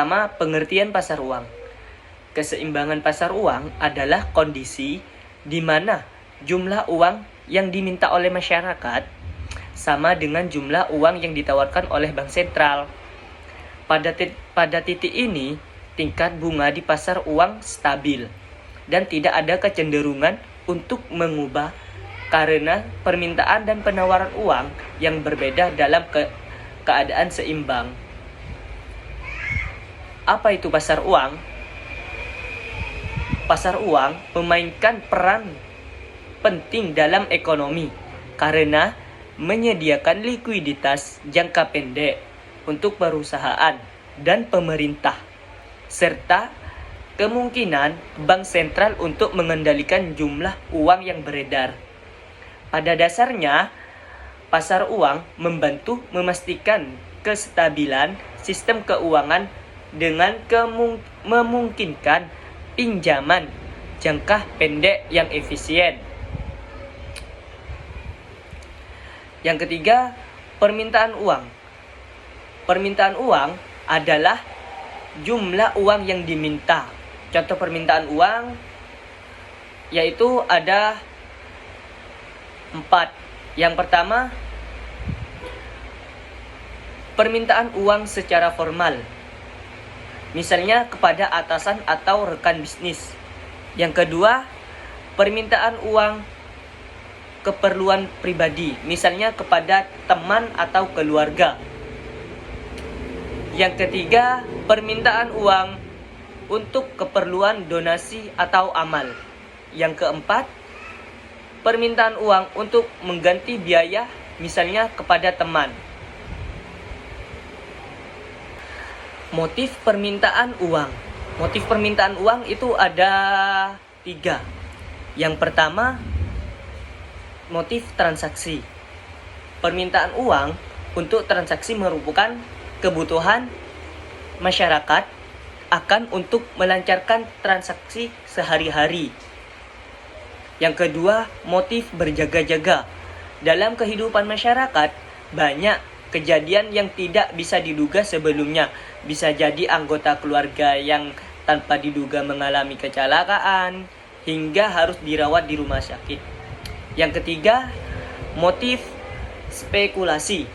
pertama, pengertian pasar uang. Keseimbangan pasar uang adalah kondisi di mana jumlah uang yang diminta oleh masyarakat sama dengan jumlah uang yang ditawarkan oleh bank sentral. Pada titik ini, tingkat bunga di pasar uang stabil dan tidak ada kecenderungan untuk mengubah karena permintaan dan penawaran uang yang berbeda dalam keadaan seimbang. Apa itu pasar uang? Pasar uang memainkan peran penting dalam ekonomi karena menyediakan likuiditas jangka pendek untuk perusahaan dan pemerintah, serta kemungkinan bank sentral untuk mengendalikan jumlah uang yang beredar. Pada dasarnya, pasar uang membantu memastikan kestabilan sistem keuangan dengan memungkinkan pinjaman jangka pendek yang efisien. Yang ketiga, permintaan uang. Permintaan uang adalah jumlah uang yang diminta. Contoh permintaan uang yaitu ada 4. Yang pertama, permintaan uang secara formal. Misalnya kepada atasan atau rekan bisnis. Yang kedua, permintaan uang keperluan pribadi, misalnya kepada teman atau keluarga. Yang ketiga, permintaan uang untuk keperluan donasi atau amal. Yang keempat, permintaan uang untuk mengganti biaya, misalnya kepada teman. Motif permintaan uang. Motif permintaan uang itu ada 3. Yang pertama, motif transaksi. Permintaan uang untuk transaksi merupakan kebutuhan masyarakat akan untuk melancarkan transaksi sehari-hari. Yang kedua, motif berjaga-jaga. Dalam kehidupan masyarakat, banyak kejadian yang tidak bisa diduga sebelumnya. Bisa jadi anggota keluarga yang tanpa diduga mengalami kecelakaan hingga harus dirawat di rumah sakit. Yang ketiga, motif spekulasi.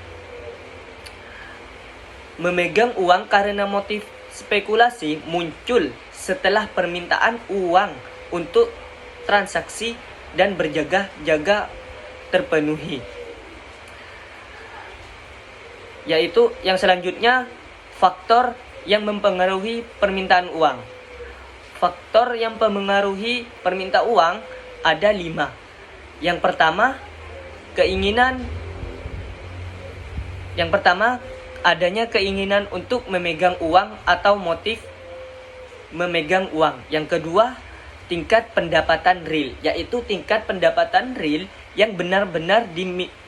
Memegang uang karena motif spekulasi muncul setelah permintaan uang untuk transaksi dan berjaga-jaga terpenuhi. Yaitu yang selanjutnya, faktor yang mempengaruhi permintaan uang. Faktor yang mempengaruhi permintaan uang ada 5. Yang pertama, adanya keinginan untuk memegang uang atau motif memegang uang. Yang kedua, tingkat pendapatan real, yaitu tingkat pendapatan real yang benar-benar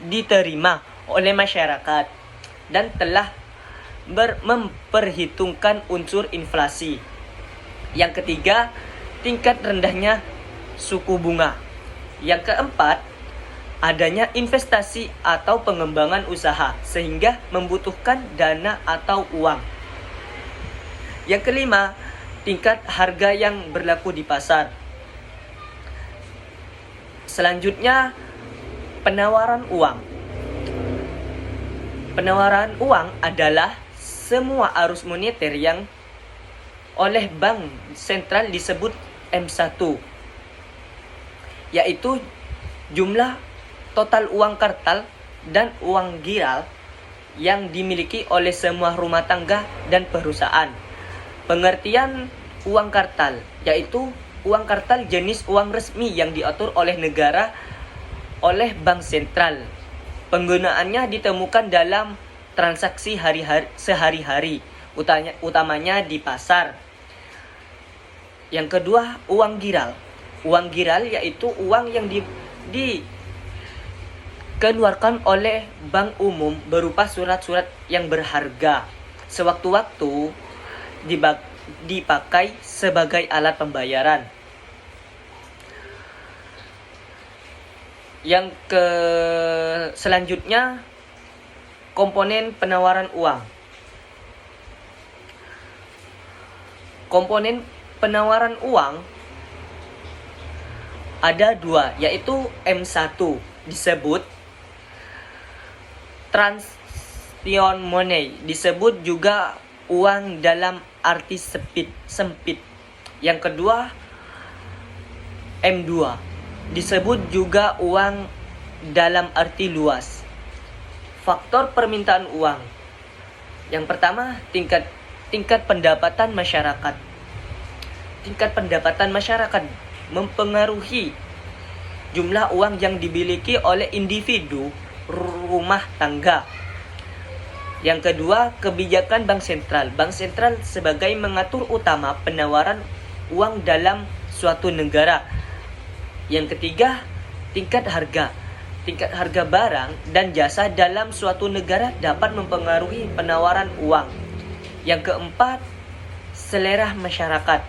diterima oleh masyarakat dan telah memperhitungkan unsur inflasi. Yang ketiga, tingkat rendahnya suku bunga. Yang keempat, adanya investasi atau pengembangan usaha sehingga membutuhkan dana atau uang. Yang kelima, tingkat harga yang berlaku di pasar. Selanjutnya, penawaran uang. Penawaran uang adalah semua arus moneter yang oleh bank sentral disebut M1, yaitu jumlah total uang kartal dan uang giral yang dimiliki oleh semua rumah tangga dan perusahaan. Pengertian uang kartal yaitu uang kartal jenis uang resmi yang diatur oleh negara oleh bank sentral. Penggunaannya ditemukan dalam transaksi sehari-hari, utamanya di pasar. Yang kedua, uang giral. Uang giral yaitu uang yang dikeluarkan oleh bank umum berupa surat-surat yang berharga. Sewaktu-waktu dipakai sebagai alat pembayaran. Yang selanjutnya, komponen penawaran uang. Komponen penawaran uang ada dua, yaitu M1 disebut transaction money, disebut juga uang dalam arti sempit. Yang kedua M2 disebut juga uang dalam arti luas. Faktor permintaan uang. Yang pertama, tingkat pendapatan masyarakat. Tingkat pendapatan masyarakat mempengaruhi jumlah uang yang dimiliki oleh individu rumah tangga. Yang kedua, kebijakan bank sentral. Bank sentral sebagai mengatur utama penawaran uang dalam suatu negara. Yang ketiga, tingkat harga. Tingkat harga barang dan jasa dalam suatu negara dapat mempengaruhi penawaran uang. Yang keempat, selera masyarakat.